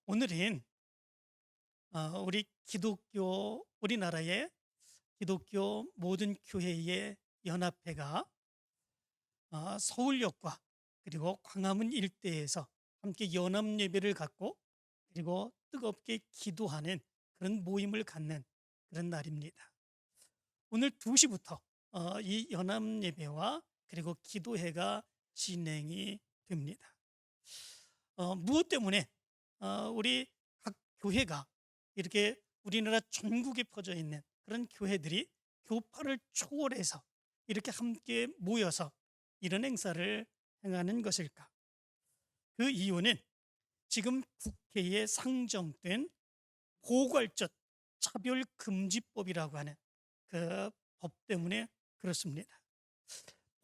오늘은 우리나라의 기독교 모든 교회의 연합회가 서울역과 그리고 광화문 일대에서 함께 연합 예배를 갖고 그리고 뜨겁게 기도하는 그런 모임을 갖는 그런 날입니다. 오늘 2시부터 이 연합 예배와 그리고 기도회가 진행이 됩니다. 무엇 때문에 우리 각 교회가 이렇게 우리나라 전국에 퍼져 있는 그런 교회들이 교파를 초월해서 이렇게 함께 모여서 이런 행사를 행하는 것일까? 그 이유는 지금 국회에 상정된 포괄적 차별금지법이라고 하는 그 법 때문에 그렇습니다.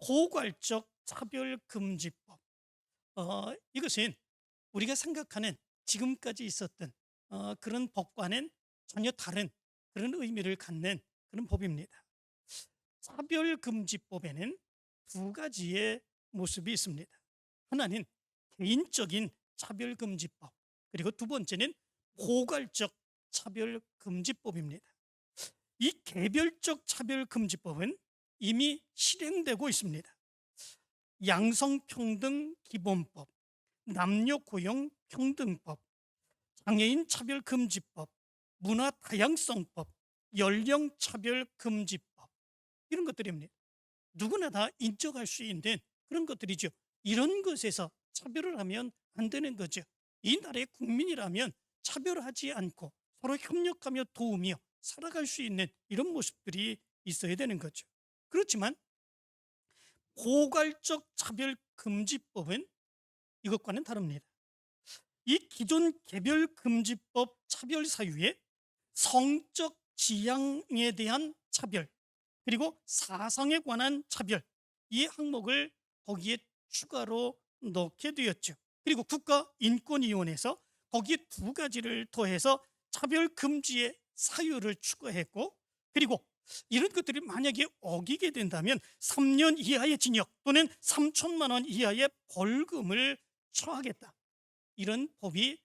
포괄적 차별금지법. 이것은 우리가 생각하는 지금까지 있었던 그런 법과는 전혀 다른 그런 의미를 갖는 그런 법입니다. 차별금지법에는 두 가지의 모습이 있습니다. 하나는 개인적인 차별금지법, 그리고 두 번째는 포괄적 차별금지법입니다. 이 개별적 차별금지법은 이미 실행되고 있습니다. 양성평등기본법, 남녀고용평등법, 장애인차별금지법, 문화다양성법, 연령차별금지법, 이런 것들입니다. 누구나 다 인정할 수 있는 그런 것들이죠. 이런 것에서 차별을 하면 안 되는 거죠. 이 나라의 국민이라면 차별하지 않고 서로 협력하며 도우며 살아갈 수 있는 이런 모습들이 있어야 되는 거죠. 그렇지만 포괄적 차별금지법은 이것과는 다릅니다. 이 기존 개별금지법 차별 사유에 성적 지향에 대한 차별, 그리고 사상에 관한 차별, 이 항목을 거기에 추가로 넣게 되었죠. 그리고 국가인권위원회에서 거기에 두 가지를 더해서 차별금지의 사유를 추가했고, 그리고 이런 것들이 만약에 어기게 된다면 3년 이하의 징역 또는 3천만 원 이하의 벌금을 처하겠다, 이런 법이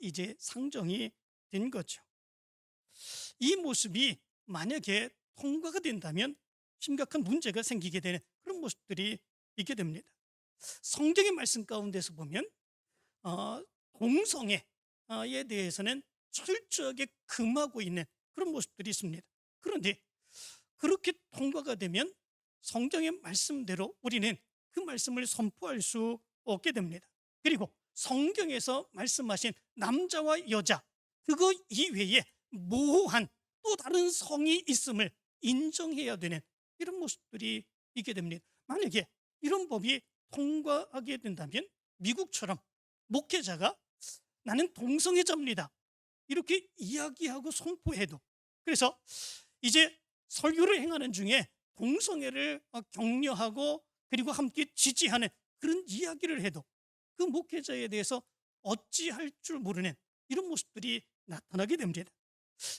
이제 상정이 된 거죠. 이 모습이 만약에 통과가 된다면 심각한 문제가 생기게 되는 그런 모습들이 있게 됩니다. 성경의 말씀 가운데서 보면 동성애에 대해서는 철저하게 금하고 있는 그런 모습들이 있습니다. 그런데 그렇게 통과가 되면 성경의 말씀대로 우리는 그 말씀을 선포할 수 없게 됩니다. 그리고 성경에서 말씀하신 남자와 여자, 그거 이외에 모호한 또 다른 성이 있음을 인정해야 되는 이런 모습들이 있게 됩니다. 만약에 이런 법이 통과하게 된다면 미국처럼 목회자가 나는 동성애자입니다, 이렇게 이야기하고 선포해도, 그래서 이제 설교를 행하는 중에 동성애를 격려하고 그리고 함께 지지하는 그런 이야기를 해도 그 목회자에 대해서 어찌할 줄 모르는 이런 모습들이 나타나게 됩니다.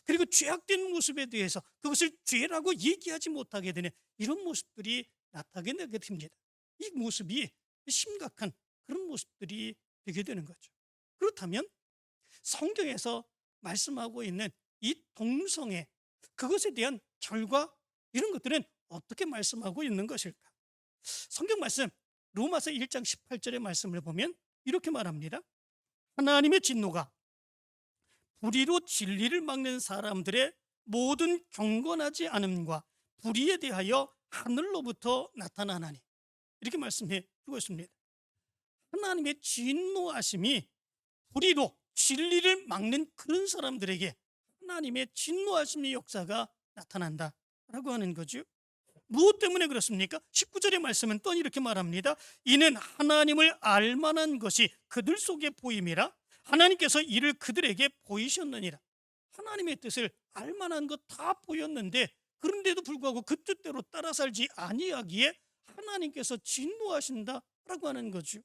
그리고 죄악된 모습에 대해서 그것을 죄라고 얘기하지 못하게 되는 이런 모습들이 나타나게 됩니다. 이 모습이 심각한 그런 모습들이 되게 되는 거죠. 그렇다면 성경에서 말씀하고 있는 이 동성애, 그것에 대한 결과, 이런 것들은 어떻게 말씀하고 있는 것일까? 성경 말씀 로마서 1장 18절의 말씀을 보면 이렇게 말합니다. 하나님의 진노가 불의로 진리를 막는 사람들의 모든 경건하지 않음과 불의에 대하여 하늘로부터 나타나나니, 이렇게 말씀해 주고 있습니다. 하나님의 진노하심이 불의로 진리를 막는 그런 사람들에게 하나님의 진노하심의 역사가 나타난다라고 하는 거죠. 무엇 때문에 그렇습니까? 19절의 말씀은 또 이렇게 말합니다. 이는 하나님을 알만한 것이 그들 속에 보임이라 하나님께서 이를 그들에게 보이셨느니라. 하나님의 뜻을 알만한 것 다 보였는데 그런데도 불구하고 그 뜻대로 따라 살지 아니하기에 하나님께서 진노하신다라고 하는 거죠.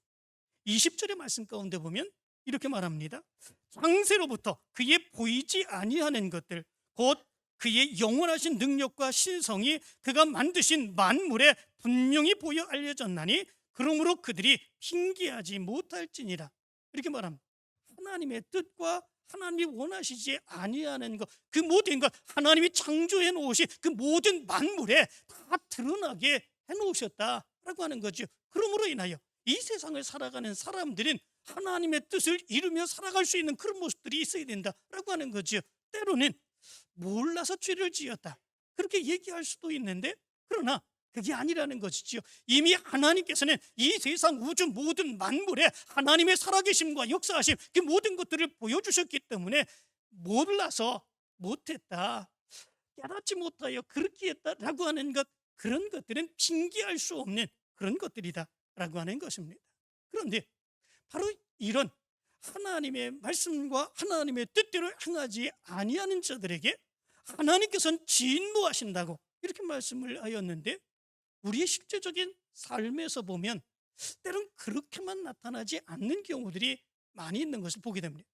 20절의 말씀 가운데 보면 이렇게 말합니다. 창세로부터 그의 보이지 아니하는 것들, 곧 그의 영원하신 능력과 신성이 그가 만드신 만물에 분명히 보여 알려졌나니 그러므로 그들이 핑계하지 못할지니라, 이렇게 말합니다. 하나님의 뜻과 하나님이 원하시지 아니하는 것, 그 모든 것, 하나님이 창조해 놓으신 그 모든 만물에 다 드러나게 해 놓으셨다라고 하는 거죠. 그러므로 인하여 이 세상을 살아가는 사람들은 하나님의 뜻을 이루며 살아갈 수 있는 그런 모습들이 있어야 된다라고 하는 거죠. 때로는 몰라서 죄를 지었다, 그렇게 얘기할 수도 있는데, 그러나 그게 아니라는 것이지요. 이미 하나님께서는 이 세상 우주 모든 만물에 하나님의 살아계심과 역사하심, 그 모든 것들을 보여주셨기 때문에 몰라서 못했다, 깨닫지 못하여 그렇게 했다라고 하는 것, 그런 것들은 핑계할 수 없는 그런 것들이다라고 하는 것입니다. 그런데 바로 이런 하나님의 말씀과 하나님의 뜻대로 행하지 아니하는 자들에게 하나님께서는 진노하신다고 이렇게 말씀을 하였는데, 우리의 실제적인 삶에서 보면 때론 그렇게만 나타나지 않는 경우들이 많이 있는 것을 보게 됩니다.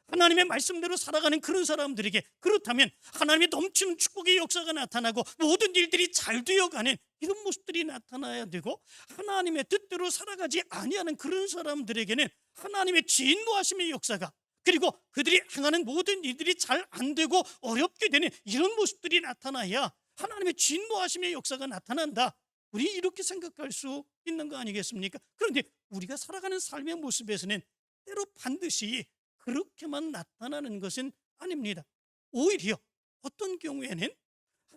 하나님의 말씀대로 살아가는 그런 사람들에게 그렇다면 하나님의 넘치는 축복의 역사가 나타나고 모든 일들이 잘 되어가는 이런 모습들이 나타나야 되고, 하나님의 뜻대로 살아가지 아니하는 그런 사람들에게는 하나님의 진노하심의 역사가, 그리고 그들이 행하는 모든 일들이 잘 안 되고 어렵게 되는 이런 모습들이 나타나야 하나님의 진노하심의 역사가 나타난다, 우리 이렇게 생각할 수 있는 거 아니겠습니까? 그런데 우리가 살아가는 삶의 모습에서는 때로 반드시 그렇게만 나타나는 것은 아닙니다. 오히려 어떤 경우에는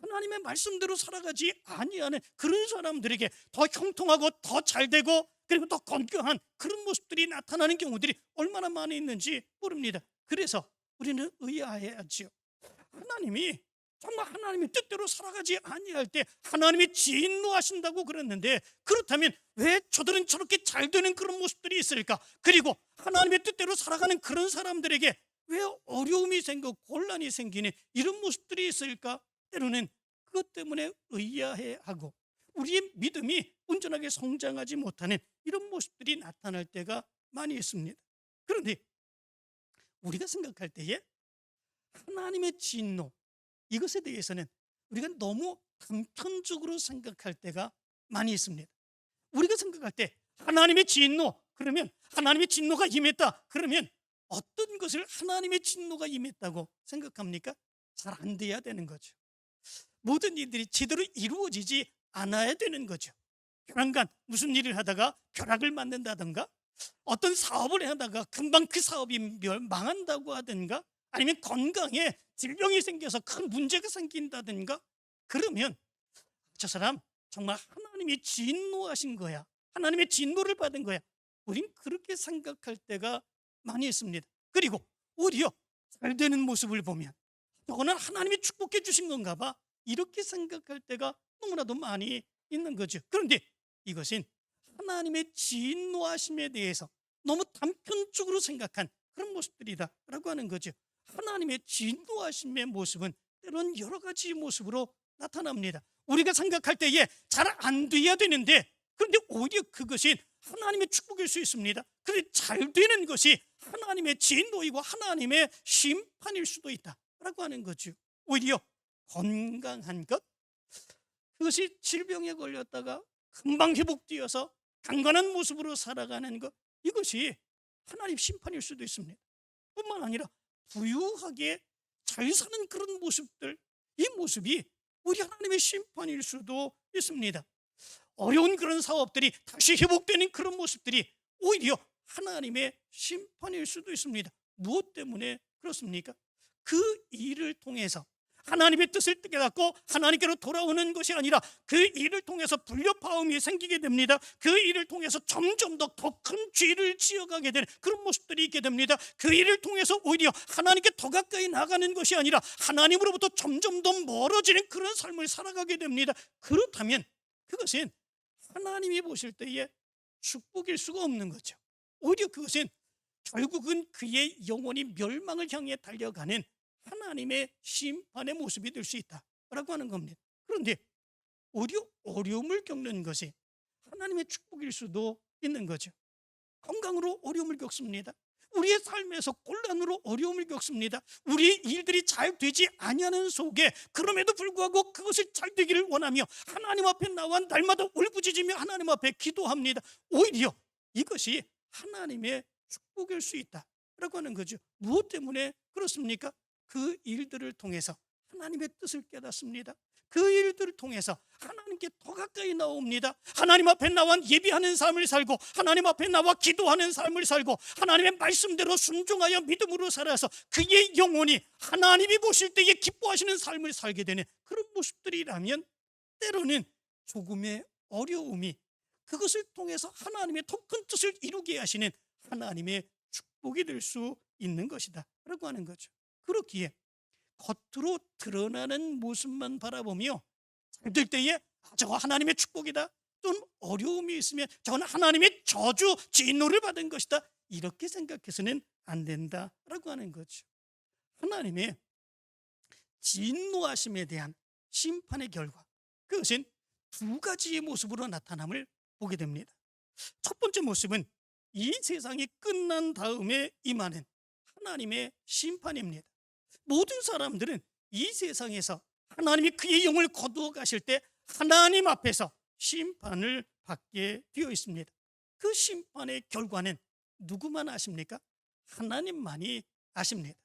하나님의 말씀대로 살아가지 아니하는 그런 사람들에게 더 형통하고 더 잘되고 그리고 더 건강한 그런 모습들이 나타나는 경우들이 얼마나 많이 있는지 모릅니다. 그래서 우리는 의아해야지요. 하나님이 정말 하나님의 뜻대로 살아가지 아니할 때 하나님이 진노하신다고 그랬는데, 그렇다면 왜 저들은 저렇게 잘 되는 그런 모습들이 있을까? 그리고 하나님의 뜻대로 살아가는 그런 사람들에게 왜 어려움이 생기고 곤란이 생기는 이런 모습들이 있을까? 때로는 그것 때문에 의아해하고 우리의 믿음이 온전하게 성장하지 못하는 이런 모습들이 나타날 때가 많이 있습니다. 그런데 우리가 생각할 때에 하나님의 진노, 이것에 대해서는 우리가 너무 단편적으로 생각할 때가 많이 있습니다. 우리가 생각할 때 하나님의 진노, 그러면 하나님의 진노가 임했다, 그러면 어떤 것을 하나님의 진노가 임했다고 생각합니까? 잘 안 돼야 되는 거죠. 모든 일들이 제대로 이루어지지 않아야 되는 거죠. 조만간 무슨 일을 하다가 벼락을 맞는다든가, 어떤 사업을 하다가 금방 그 사업이 망한다고 하든가, 아니면 건강에 질병이 생겨서 큰 문제가 생긴다든가, 그러면 저 사람 정말 하나님이 진노하신 거야, 하나님의 진노를 받은 거야, 우린 그렇게 생각할 때가 많이 있습니다. 그리고 오히려 잘 되는 모습을 보면 저거는 하나님이 축복해 주신 건가 봐, 이렇게 생각할 때가 너무나도 많이 있는 거죠. 그런데 이것은 하나님의 진노하심에 대해서 너무 단편적으로 생각한 그런 모습들이다라고 하는 거죠. 하나님의 진노하심의 모습은 때론 여러 가지 모습으로 나타납니다. 우리가 생각할 때에 잘 안 돼야 되는데, 그런데 오히려 그것이 하나님의 축복일 수 있습니다. 그런데 잘 되는 것이 하나님의 진노이고 하나님의 심판일 수도 있다라고 하는 거죠. 오히려 건강한 것, 그것이 질병에 걸렸다가 금방 회복되어서 강건한 모습으로 살아가는 것, 이것이 하나님 심판일 수도 있습니다. 뿐만 아니라 부유하게 잘 사는 그런 모습들, 이 모습이 우리 하나님의 심판일 수도 있습니다. 어려운 그런 사업들이 다시 회복되는 그런 모습들이 오히려 하나님의 심판일 수도 있습니다. 무엇 때문에 그렇습니까? 그 일을 통해서 하나님의 뜻을 깨닫고 하나님께로 돌아오는 것이 아니라 그 일을 통해서 불협화음이 생기게 됩니다. 그 일을 통해서 점점 더 큰 죄를 지어가게 되는 그런 모습들이 있게 됩니다. 그 일을 통해서 오히려 하나님께 더 가까이 나가는 것이 아니라 하나님으로부터 점점 더 멀어지는 그런 삶을 살아가게 됩니다. 그렇다면 그것은 하나님이 보실 때에 축복일 수가 없는 거죠. 오히려 그것은 결국은 그의 영혼이 멸망을 향해 달려가는 하나님의 심판의 모습이 될 수 있다라고 하는 겁니다. 그런데 오히려 어려움을 겪는 것이 하나님의 축복일 수도 있는 거죠. 건강으로 어려움을 겪습니다. 우리의 삶에서 곤란으로 어려움을 겪습니다. 우리의 일들이 잘 되지 아니하는 속에 그럼에도 불구하고 그것이 잘 되기를 원하며 하나님 앞에 나와 날마다 울부짖으며 하나님 앞에 기도합니다. 오히려 이것이 하나님의 축복일 수 있다. 라고 하는 거죠. 무엇 때문에 그렇습니까? 그 일들을 통해서 하나님의 뜻을 깨닫습니다. 그 일들을 통해서 하나님께 더 가까이 나옵니다. 하나님 앞에 나와 예비하는 삶을 살고, 하나님 앞에 나와 기도하는 삶을 살고, 하나님의 말씀대로 순종하여 믿음으로 살아서 그의 영혼이 하나님이 보실 때에 기뻐하시는 삶을 살게 되는 그런 모습들이라면, 때로는 조금의 어려움이 그것을 통해서 하나님의 더 큰 뜻을 이루게 하시는 하나님의 축복이 될 수 있는 것이다 라고 하는 거죠. 그렇기에 겉으로 드러나는 모습만 바라보며 잘 될 때에 저거 하나님의 축복이다, 또는 어려움이 있으면 저건 하나님의 저주, 진노를 받은 것이다, 이렇게 생각해서는 안 된다라고 하는 거죠. 하나님의 진노하심에 대한 심판의 결과, 그것은 두 가지의 모습으로 나타남을 보게 됩니다. 첫 번째 모습은 이 세상이 끝난 다음에 임하는 하나님의 심판입니다. 모든 사람들은 이 세상에서 하나님이 그의 영을 거두어 가실 때 하나님 앞에서 심판을 받게 되어 있습니다. 그 심판의 결과는 누구만 아십니까? 하나님만이 아십니다.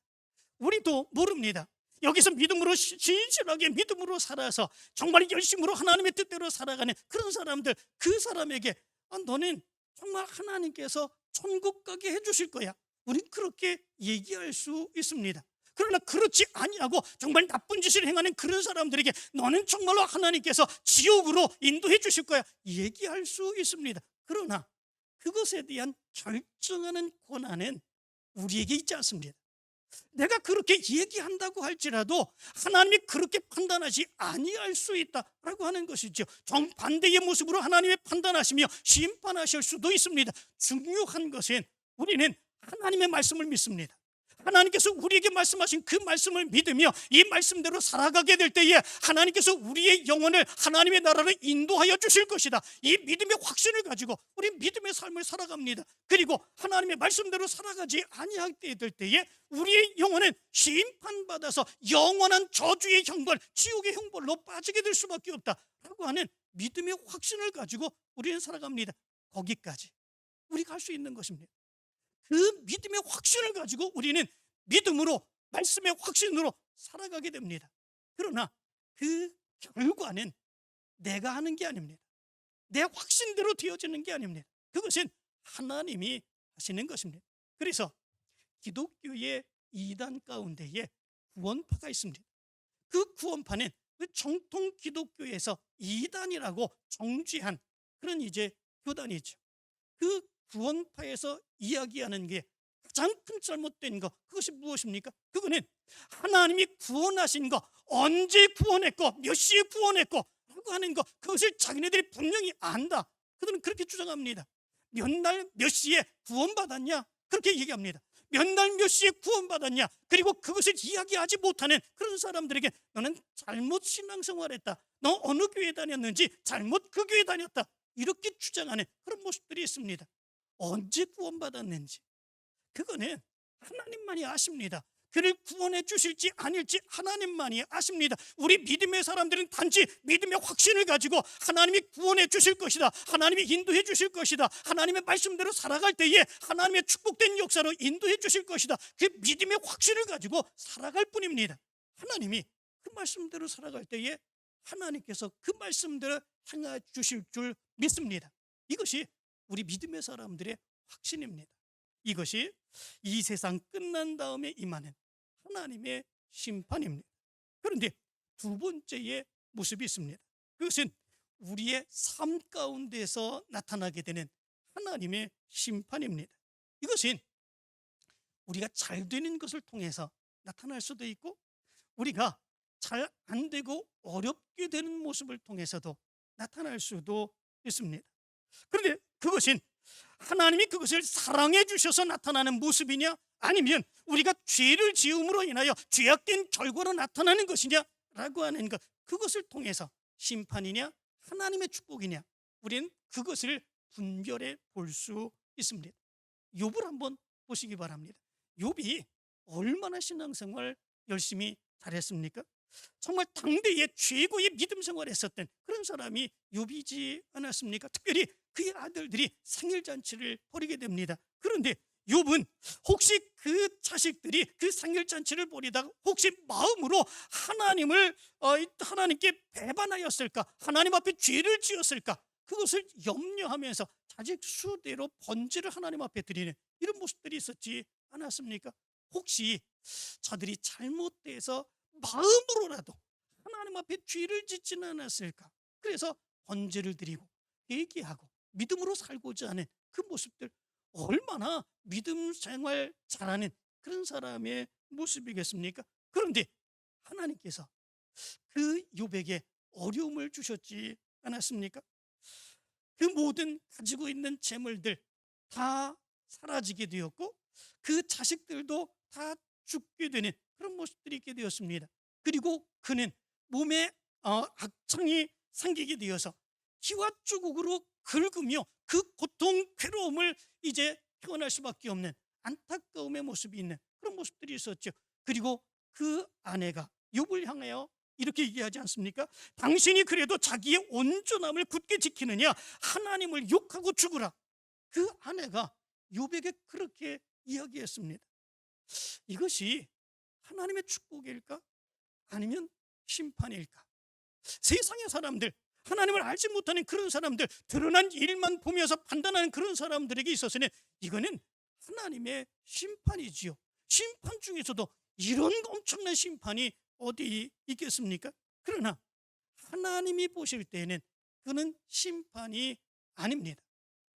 우리도 모릅니다. 여기서 믿음으로, 진실하게 믿음으로 살아서 정말 열심으로 하나님의 뜻대로 살아가는 그런 사람들, 그 사람에게 너는 정말 하나님께서 천국 가게 해주실 거야, 우린 그렇게 얘기할 수 있습니다. 그러나 그렇지 아니하고 정말 나쁜 짓을 행하는 그런 사람들에게 너는 정말로 하나님께서 지옥으로 인도해 주실 거야, 얘기할 수 있습니다. 그러나 그것에 대한 결정하는 권한은 우리에게 있지 않습니다. 내가 그렇게 얘기한다고 할지라도 하나님이 그렇게 판단하지 아니할 수 있다라고 하는 것이죠. 정반대의 모습으로 하나님이 판단하시며 심판하실 수도 있습니다. 중요한 것은 우리는 하나님의 말씀을 믿습니다. 하나님께서 우리에게 말씀하신 그 말씀을 믿으며 이 말씀대로 살아가게 될 때에 하나님께서 우리의 영혼을 하나님의 나라로 인도하여 주실 것이다, 이 믿음의 확신을 가지고 우리 믿음의 삶을 살아갑니다. 그리고 하나님의 말씀대로 살아가지 아니하게 될 때에 우리의 영혼은 심판받아서 영원한 저주의 형벌, 지옥의 형벌로 빠지게 될 수밖에 없다라고 하는 믿음의 확신을 가지고 우리는 살아갑니다. 거기까지 우리가 할 수 있는 것입니다. 그 믿음의 확신을 가지고 우리는 믿음으로, 말씀의 확신으로 살아가게 됩니다. 그러나 그 결과는 내가 하는 게 아닙니다. 내 확신대로 되어지는 게 아닙니다. 그것은 하나님이 하시는 것입니다. 그래서 기독교의 이단 가운데에 구원파가 있습니다. 그 구원파는 그 정통 기독교에서 이단이라고 정죄한 그런 이제 교단이죠. 그 구원파에서 이야기하는 게 가장 큰 잘못된 것, 그것이 무엇입니까? 그거는 하나님이 구원하신 거, 언제 구원했고 몇 시에 구원했고 라고 하는 것, 그것을 자기네들이 분명히 안다. 그들은 그렇게 주장합니다. 몇 날 몇 시에 구원받았냐? 그렇게 얘기합니다. 몇 날 몇 시에 구원받았냐? 그리고 그것을 이야기하지 못하는 그런 사람들에게 너는 잘못 신앙생활했다, 너 어느 교회 다녔는지 잘못 그 교회 다녔다, 이렇게 주장하는 그런 모습들이 있습니다. 언제 구원받았는지 그거는 하나님만이 아십니다. 그를 구원해 주실지 아닐지 하나님만이 아십니다. 우리 믿음의 사람들은 단지 믿음의 확신을 가지고 하나님이 구원해 주실 것이다, 하나님이 인도해 주실 것이다, 하나님의 말씀대로 살아갈 때에 하나님의 축복된 역사로 인도해 주실 것이다, 그 믿음의 확신을 가지고 살아갈 뿐입니다. 하나님이 그 말씀대로 살아갈 때에 하나님께서 그 말씀대로 행해 주실 줄 믿습니다. 이것이 우리 믿음의 사람들의 확신입니다. 이것이 이 세상 끝난 다음에 임하는 하나님의 심판입니다. 그런데 두 번째의 모습이 있습니다. 그것은 우리의 삶 가운데서 나타나게 되는 하나님의 심판입니다. 이것은 우리가 잘 되는 것을 통해서 나타날 수도 있고, 우리가 잘 안 되고 어렵게 되는 모습을 통해서도 나타날 수도 있습니다. 그런데 그것은 하나님이 그것을 사랑해 주셔서 나타나는 모습이냐, 아니면 우리가 죄를 지음으로 인하여 죄악된 결과로 나타나는 것이냐 라고 하는 것, 그것을 통해서 심판이냐 하나님의 축복이냐, 우리는 그것을 분별해 볼 수 있습니다. 욥을 한번 보시기 바랍니다. 욥이 얼마나 신앙생활 열심히 잘했습니까? 정말 당대의 최고의 믿음 생활을 했었던 그런 사람이 욥이지 않았습니까? 특별히 그의 아들들이 생일잔치를 벌이게 됩니다. 그런데 욥은 혹시 그 자식들이 그 생일잔치를 벌이다가 혹시 마음으로 하나님께 배반하였을까, 하나님 앞에 죄를 지었을까, 그것을 염려하면서 자식 수대로 번제를 하나님 앞에 드리는 이런 모습들이 있었지 않았습니까? 혹시 저들이 잘못돼서 마음으로라도 하나님 앞에 죄를 짓지는 않았을까? 그래서 번제를 드리고 회개하고 믿음으로 살고자 하는 그 모습들, 얼마나 믿음 생활 잘하는 그런 사람의 모습이겠습니까? 그런데 하나님께서 그 욥에게 어려움을 주셨지 않았습니까? 그 모든 가지고 있는 재물들 다 사라지게 되었고 그 자식들도 다 죽게 되는 그런 모습들이 있게 되었습니다. 그리고 그는 몸에 악창이 생기게 되어서 기와 주걱으로 긁으며 그 고통, 괴로움을 이제 표현할 수밖에 없는 안타까움의 모습이 있는 그런 모습들이 있었죠. 그리고 그 아내가 욥을 향하여 이렇게 얘기하지 않습니까? 당신이 그래도 자기의 온전함을 굳게 지키느냐, 하나님을 욕하고 죽으라. 그 아내가 욥에게 그렇게 이야기했습니다. 이것이 하나님의 축복일까? 아니면 심판일까? 세상의 사람들, 하나님을 알지 못하는 그런 사람들, 드러난 일만 보면서 판단하는 그런 사람들에게 있어서는 이거는 하나님의 심판이지요. 심판 중에서도 이런 엄청난 심판이 어디 있겠습니까? 그러나 하나님이 보실 때에는 그는 심판이 아닙니다.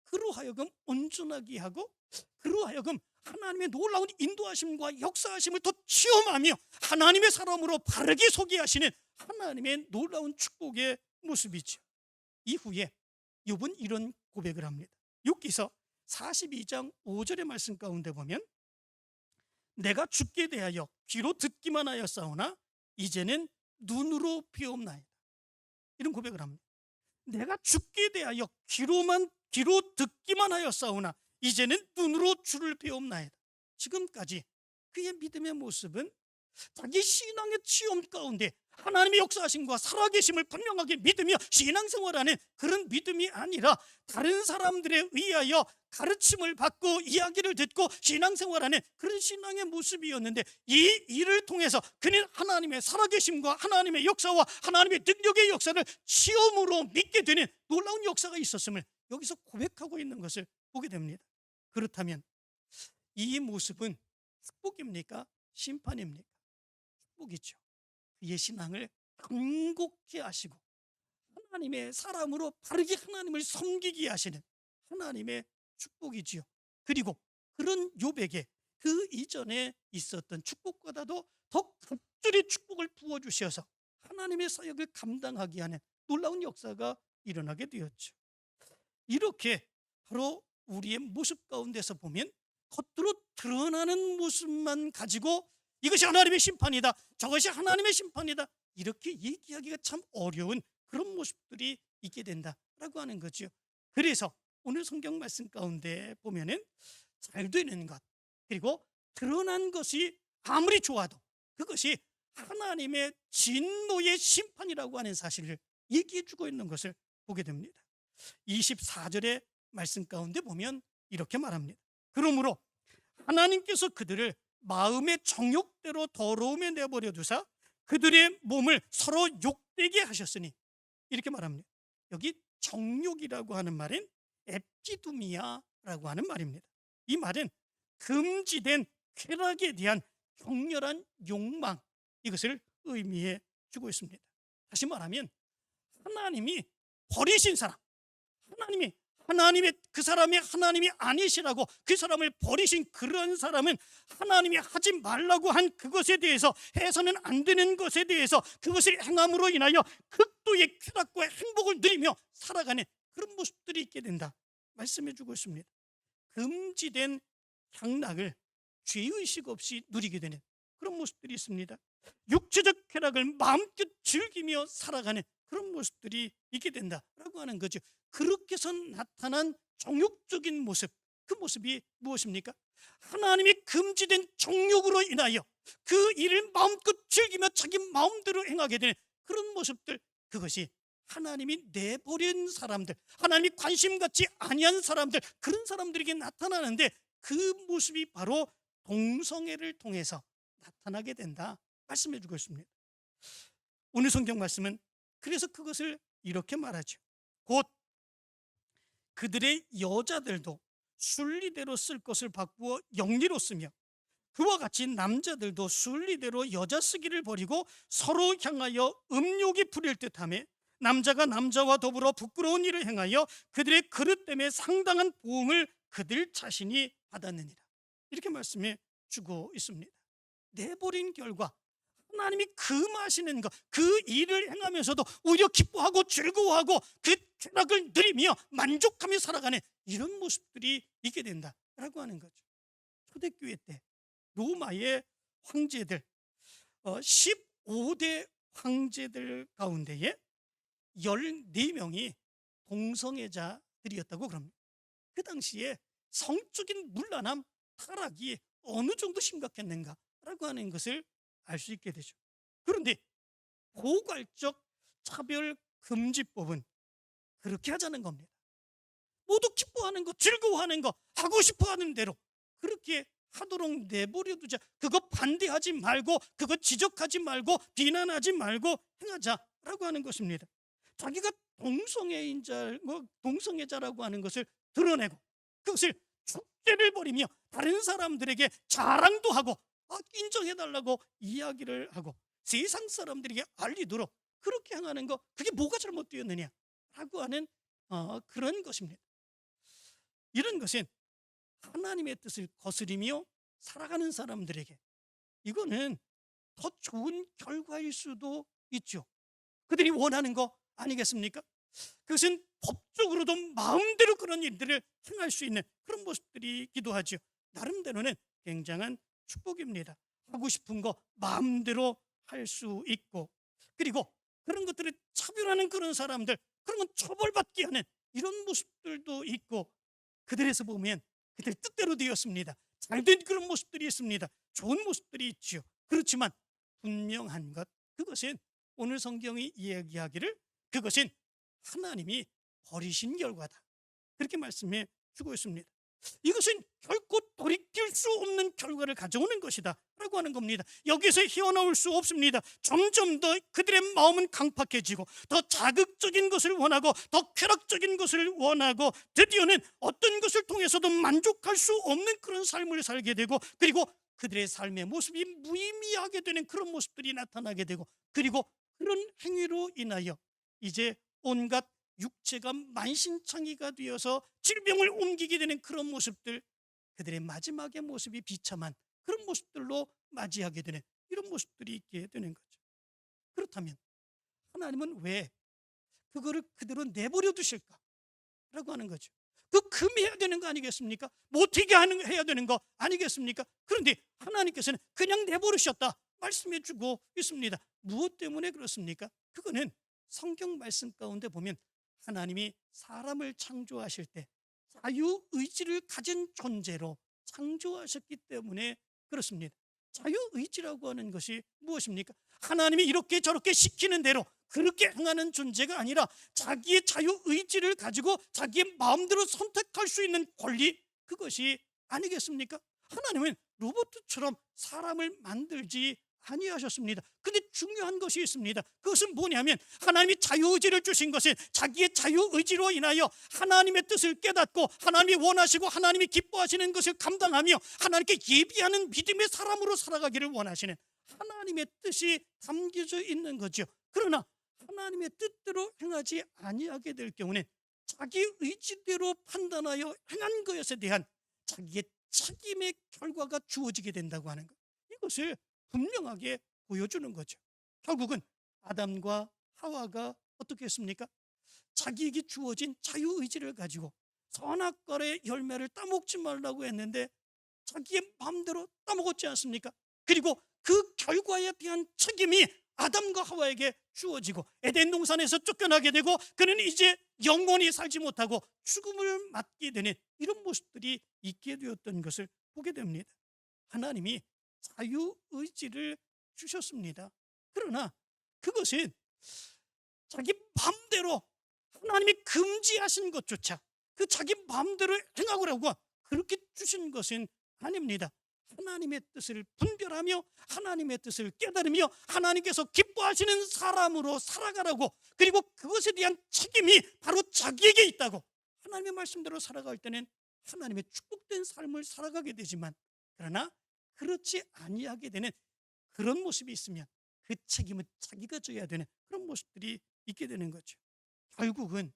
그로 하여금 온전하게 하고 그로 하여금 하나님의 놀라운 인도하심과 역사하심을 더 체험하며 하나님의 사람으로 바르게 서게 하시는 하나님의 놀라운 축복의 모습이죠. 이후에 욥은 이런 고백을 합니다. 욥기서 42장 5절의 말씀 가운데 보면 내가 죽게 대하여 귀로 듣기만 하였사오나 이제는 눈으로 배옵나이다. 이런 고백을 합니다. 내가 죽게 대하여 귀로 듣기만 하였사오나 이제는 눈으로 주를 배옵나이다. 지금까지 그의 믿음의 모습은 자기 신앙의 체험 가운데 하나님의 역사하심과 살아계심을 분명하게 믿으며 신앙생활하는 그런 믿음이 아니라 다른 사람들에 의하여 가르침을 받고 이야기를 듣고 신앙생활하는 그런 신앙의 모습이었는데, 이 일을 통해서 그는 하나님의 살아계심과 하나님의 역사와 하나님의 능력의 역사를 체험으로 믿게 되는 놀라운 역사가 있었음을 여기서 고백하고 있는 것을 보게 됩니다. 그렇다면 이 모습은 축복입니까? 심판입니까? 축복이죠. 그의 신앙을 간곡히 하시고 하나님의 사람으로 바르게 하나님을 섬기게 하시는 하나님의 축복이지요. 그리고 그런 욥에게 그 이전에 있었던 축복보다도 더 갑절의 축복을 부어주셔서 하나님의 사역을 감당하게 하는 놀라운 역사가 일어나게 되었죠. 이렇게 바로 우리의 모습 가운데서 보면 겉으로 드러나는 모습만 가지고 이것이 하나님의 심판이다, 저것이 하나님의 심판이다, 이렇게 얘기하기가 참 어려운 그런 모습들이 있게 된다라고 하는 거죠. 그래서 오늘 성경 말씀 가운데 보면은 잘 되는 것 그리고 드러난 것이 아무리 좋아도 그것이 하나님의 진노의 심판이라고 하는 사실을 얘기해 주고 있는 것을 보게 됩니다. 24절의 말씀 가운데 보면 이렇게 말합니다. 그러므로 하나님께서 그들을 마음의 정욕대로 더러움에 내버려 두사 그들의 몸을 서로 욕되게 하셨으니, 이렇게 말합니다. 여기 정욕이라고 하는 말은 앱기두미아라고 하는 말입니다. 이 말은 금지된 쾌락에 대한 격렬한 욕망, 이것을 의미해 주고 있습니다. 다시 말하면 하나님이 버리신 사람, 하나님의 그 사람이 하나님이 아니시라고 그 사람을 버리신 그런 사람은 하나님이 하지 말라고 한 그것에 대해서, 해서는 안 되는 것에 대해서 그것을 행함으로 인하여 극도의 쾌락과 행복을 누리며 살아가는 그런 모습들이 있게 된다 말씀해 주고 있습니다. 금지된 향락을 죄의식 없이 누리게 되는 그런 모습들이 있습니다. 육체적 쾌락을 마음껏 즐기며 살아가는 그런 모습들이 있게 된다라고 하는 거죠. 그렇게 해서 나타난 정욕적인 모습, 그 모습이 무엇입니까? 하나님이 금지된 정욕으로 인하여 그 일을 마음껏 즐기며 자기 마음대로 행하게 되는 그런 모습들, 그것이 하나님이 내버린 사람들, 하나님이 관심 갖지 아니한 사람들, 그런 사람들에게 나타나는데, 그 모습이 바로 동성애를 통해서 나타나게 된다 말씀해 주고 있습니다. 오늘 성경 말씀은 그래서 그것을 이렇게 말하죠. 곧 그들의 여자들도 순리대로 쓸 것을 바꾸어 영리로 쓰며 그와 같이 남자들도 순리대로 여자 쓰기를 버리고 서로 향하여 음욕이 부릴 듯하며 남자가 남자와 더불어 부끄러운 일을 행하여 그들의 그릇 때문에 상당한 보응을 그들 자신이 받았느니라. 이렇게 말씀해 주고 있습니다. 내버린 결과 하나님이 금하시는 것, 그 일을 행하면서도 오히려 기뻐하고 즐거워하고 그 쾌락을 누리며 만족하며 살아가는 이런 모습들이 있게 된다라고 하는 거죠. 초대교회 때 로마의 황제들 15대 황제들 가운데에 14명이 동성애자들이었다고 그럽니다. 그 당시에 성적인 문란함, 타락이 어느 정도 심각했는가라고 하는 것을 알 수 있게 되죠. 그런데 포괄적 차별 금지법은 그렇게 하자는 겁니다. 모두 기뻐하는 거, 즐거워하는 거, 하고 싶어하는 대로 그렇게 하도록 내버려 두자. 그거 반대하지 말고, 그거 지적하지 말고, 비난하지 말고 행하자라고 하는 것입니다. 자기가 동성애자라고 하는 것을 드러내고 그것을 축제를 벌이며 다른 사람들에게 자랑도 하고 인정해달라고 이야기를 하고 세상 사람들에게 알리도록 그렇게 행하는 거, 그게 뭐가 잘못되었느냐라고 하는 그런 것입니다. 이런 것은 하나님의 뜻을 거스리며 살아가는 사람들에게 이거는 더 좋은 결과일 수도 있죠. 그들이 원하는 거 아니겠습니까? 그것은 법적으로도 마음대로 그런 일들을 행할 수 있는 그런 모습들이기도 하죠. 나름대로는 굉장한 축복입니다. 하고 싶은 거 마음대로 할 수 있고, 그리고 그런 것들을 차별하는 그런 사람들, 그런 건 처벌받게 하는 이런 모습들도 있고, 그들에서 보면 그들 뜻대로 되었습니다. 잘된 그런 모습들이 있습니다. 좋은 모습들이 있죠. 그렇지만 분명한 것, 그것은 오늘 성경이 이야기하기를 그것은 하나님이 버리신 결과다, 그렇게 말씀해 주고 있습니다. 이것은 결코 돌이킬 수 없는 결과를 가져오는 것이다 라고 하는 겁니다. 여기서 헤어나올 수 없습니다. 점점 더 그들의 마음은 강팍해지고 더 자극적인 것을 원하고 더 쾌락적인 것을 원하고 드디어는 어떤 것을 통해서도 만족할 수 없는 그런 삶을 살게 되고, 그리고 그들의 삶의 모습이 무의미하게 되는 그런 모습들이 나타나게 되고, 그리고 그런 행위로 인하여 이제 온갖 육체가 만신창이가 되어서 질병을 옮기게 되는 그런 모습들, 그들의 마지막의 모습이 비참한 그런 모습들로 맞이하게 되는 이런 모습들이 있게 되는 거죠. 그렇다면 하나님은 왜 그거를 그대로 내버려 두실까? 라고 하는 거죠. 그 금해야 되는 거 아니겠습니까? 못하게 해야 되는 거 아니겠습니까? 그런데 하나님께서는 그냥 내버리셨다 말씀해 주고 있습니다. 무엇 때문에 그렇습니까? 그거는 성경 말씀 가운데 보면 하나님이 사람을 창조하실 때 자유의지를 가진 존재로 창조하셨기 때문에 그렇습니다. 자유의지라고 하는 것이 무엇입니까? 하나님이 이렇게 저렇게 시키는 대로 그렇게 행하는 존재가 아니라 자기의 자유의지를 가지고 자기의 마음대로 선택할 수 있는 권리, 그것이 아니겠습니까? 하나님은 로봇처럼 사람을 만들지 아니하셨습니다. 근데 중요한 것이 있습니다. 그것은 뭐냐면 하나님이 자유의지를 주신 것은 자기의 자유의지로 인하여 하나님의 뜻을 깨닫고 하나님이 원하시고 하나님이 기뻐하시는 것을 감당하며 하나님께 예비하는 믿음의 사람으로 살아가기를 원하시는 하나님의 뜻이 담겨져 있는 거죠. 그러나 하나님의 뜻대로 행하지 아니하게 될 경우는 자기 의지대로 판단하여 행한 것에 대한 자기의 책임의 결과가 주어지게 된다고 하는 것, 이것을 분명하게 보여주는 거죠. 결국은 아담과 하와가 어떻게 했습니까? 자기에게 주어진 자유의지를 가지고 선악과의 열매를 따먹지 말라고 했는데 자기의 마음대로 따먹었지 않습니까? 그리고 그 결과에 대한 책임이 아담과 하와에게 주어지고 에덴 동산에서 쫓겨나게 되고 그는 이제 영원히 살지 못하고 죽음을 맞게 되는 이런 모습들이 있게 되었던 것을 보게 됩니다. 하나님이 자유의지를 주셨습니다. 그러나 그것은 자기 마음대로 하나님이 금지하신 것조차 그 자기 마음대로 행하라고 그렇게 주신 것은 아닙니다. 하나님의 뜻을 분별하며 하나님의 뜻을 깨달으며 하나님께서 기뻐하시는 사람으로 살아가라고, 그리고 그것에 대한 책임이 바로 자기에게 있다고, 하나님의 말씀대로 살아갈 때는 하나님의 축복된 삶을 살아가게 되지만, 그러나 그렇지 아니하게 되는 그런 모습이 있으면 그 책임은 자기가 져야 되는 그런 모습들이 있게 되는 거죠. 결국은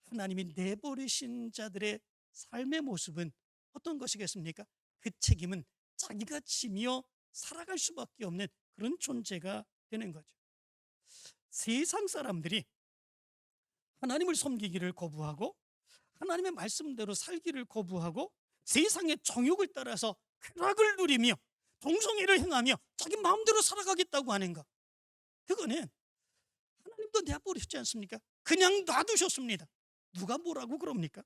하나님이 내버리신 자들의 삶의 모습은 어떤 것이겠습니까? 그 책임은 자기가 지며 살아갈 수밖에 없는 그런 존재가 되는 거죠. 세상 사람들이 하나님을 섬기기를 거부하고 하나님의 말씀대로 살기를 거부하고 세상의 정욕을 따라서 쾌락을 누리며 동성애를 행하며 자기 마음대로 살아가겠다고 하는 것, 그거는 하나님도 내버리셨지 않습니까? 그냥 놔두셨습니다. 누가 뭐라고 그럽니까?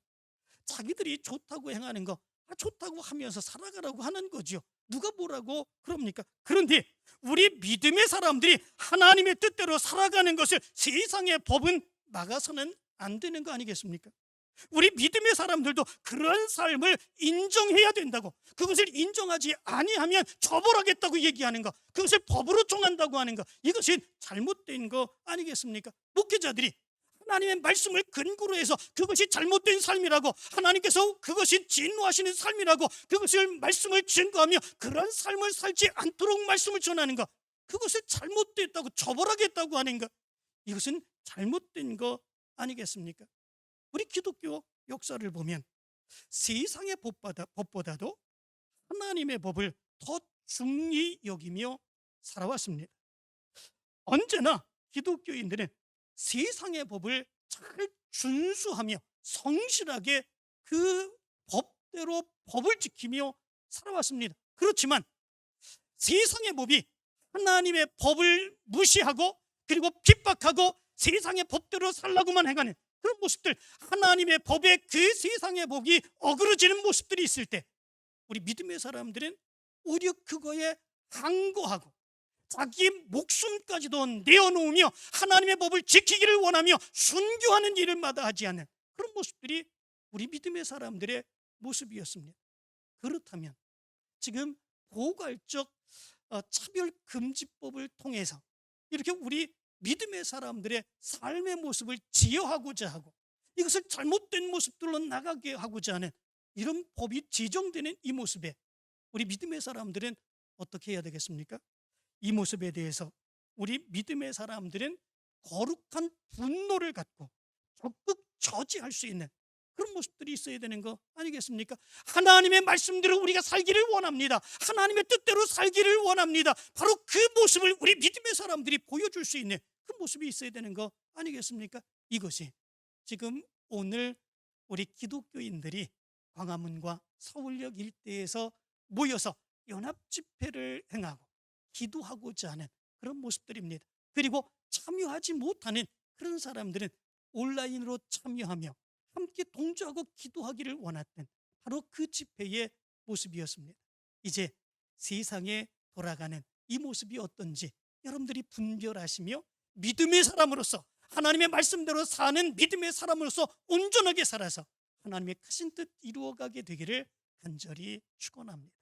자기들이 좋다고 행하는 거 좋다고 하면서 살아가라고 하는 거죠. 누가 뭐라고 그럽니까? 그런데 우리 믿음의 사람들이 하나님의 뜻대로 살아가는 것을 세상의 법은 막아서는 안 되는 거 아니겠습니까? 우리 믿음의 사람들도 그런 삶을 인정해야 된다고, 그것을 인정하지 아니하면 처벌하겠다고 얘기하는 거, 그것을 법으로 정한다고 하는 거, 이것이 잘못된 거 아니겠습니까? 목회자들이 하나님의 말씀을 근거로 해서 그것이 잘못된 삶이라고, 하나님께서 그것이 진노하시는 삶이라고 그것을 말씀을 증거하며 그런 삶을 살지 않도록 말씀을 전하는 것, 그것을 잘못됐다고 처벌하겠다고 하는 것, 이것은 잘못된 거 아니겠습니까? 우리 기독교 역사를 보면 세상의 법보다도 하나님의 법을 더 중히 여기며 살아왔습니다. 언제나 기독교인들은 세상의 법을 잘 준수하며 성실하게 그 법대로 법을 지키며 살아왔습니다. 그렇지만 세상의 법이 하나님의 법을 무시하고 그리고 핍박하고 세상의 법대로 살라고만 행하는 그런 모습들, 하나님의 법에 그 세상의 법이 어그러지는 모습들이 있을 때 우리 믿음의 사람들은 오히려 그거에 항거하고 자기 목숨까지도 내어놓으며 하나님의 법을 지키기를 원하며 순교하는 일을 마다하지 않는 그런 모습들이 우리 믿음의 사람들의 모습이었습니다. 그렇다면 지금 포괄적 차별금지법을 통해서 이렇게 우리 믿음의 사람들의 삶의 모습을 지어하고자 하고 이것을 잘못된 모습들로 나가게 하고자 하는 이런 법이 제정되는 이 모습에 우리 믿음의 사람들은 어떻게 해야 되겠습니까? 이 모습에 대해서 우리 믿음의 사람들은 거룩한 분노를 갖고 적극 저지할 수 있는 그런 모습들이 있어야 되는 거 아니겠습니까? 하나님의 말씀대로 우리가 살기를 원합니다. 하나님의 뜻대로 살기를 원합니다. 바로 그 모습을 우리 믿음의 사람들이 보여줄 수 있는 그 모습이 있어야 되는 거 아니겠습니까? 이것이 지금 오늘 우리 기독교인들이 광화문과 서울역 일대에서 모여서 연합 집회를 행하고 기도하고자 하는 그런 모습들입니다. 그리고 참여하지 못하는 그런 사람들은 온라인으로 참여하며 함께 동조하고 기도하기를 원했던 바로 그 집회의 모습이었습니다. 이제 세상에 돌아가는 이 모습이 어떤지 여러분들이 분별하시며 믿음의 사람으로서 하나님의 말씀대로 사는 믿음의 사람으로서 온전하게 살아서 하나님의 크신 뜻 이루어가게 되기를 간절히 축원합니다.